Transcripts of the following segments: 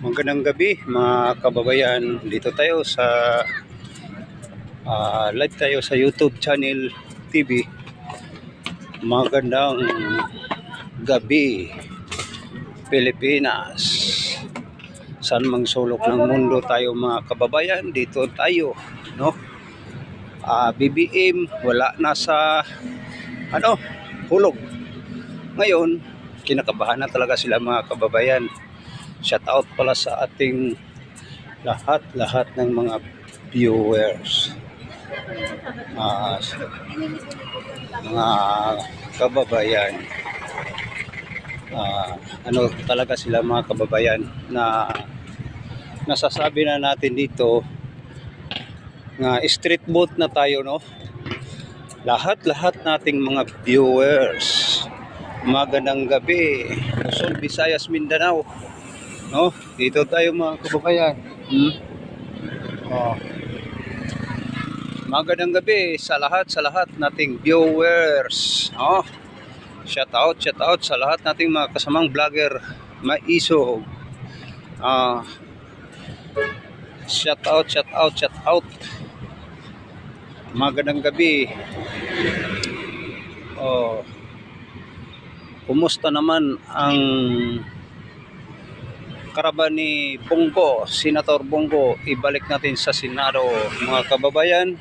Magandang gabi mga kababayan. Dito tayo sa live tayo sa YouTube channel TV. Magandang gabi Pilipinas. Saan mang sulok ng mundo tayo mga kababayan, dito tayo, no? BBM wala na sa hulog. Ngayon, kinakabahan na talaga sila mga kababayan. Shout out pala sa ating lahat ng mga viewers, mga kababayan. Ano talaga sila mga kababayan na nasasabi na natin dito nga street vote na tayo, no? Lahat nating mga viewers, magandang gabi Luzon, Visayas, Mindanao, no? Dito tayo mga kababayan. Magandang gabi sa lahat nating viewers, no? Shout out sa lahat nating mga kasamang vlogger, maisog. Shout out. Magandang gabi. Kumusta naman ang karaban ni Bongo, Senator Bongo? Ibalik natin sa Senado mga kababayan.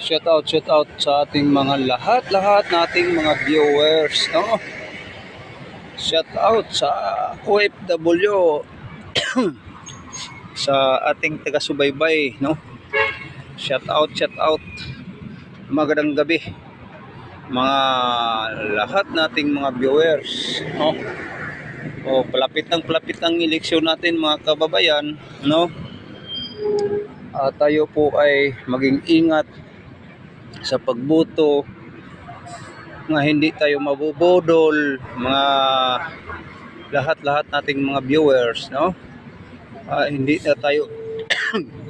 Shout out sa ating mga lahat nating mga viewers, no? Shout out sa OFW sa ating taga-subaybay, no? Shout out. Magandang gabi mga lahat nating mga viewers, no? Palapit ang eleksyon natin mga kababayan, no? Tayo po ay maging ingat sa pagboto, nga hindi tayo mabubudol, mga lahat nating mga viewers, no? Hindi na tayo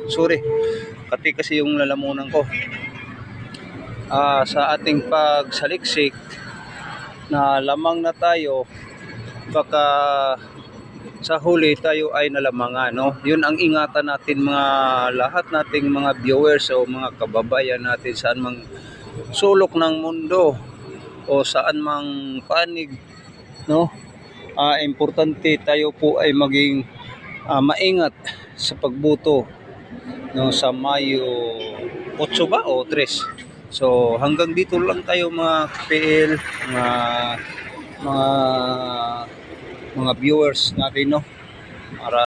sorry, kasi yung lalamunan ko. Sa ating pagsaliksik na lamang na tayo, baka sa huli tayo ay nalamangan, no? Yun ang ingatan natin mga lahat nating mga viewers o mga kababayan natin saan mang sulok ng mundo o saan mang panig, no? Importante tayo po ay maging maingat sa pagboto, no, sa Mayo 8 ba o 3. So hanggang dito lang tayo mga PL, mga viewers natin, no?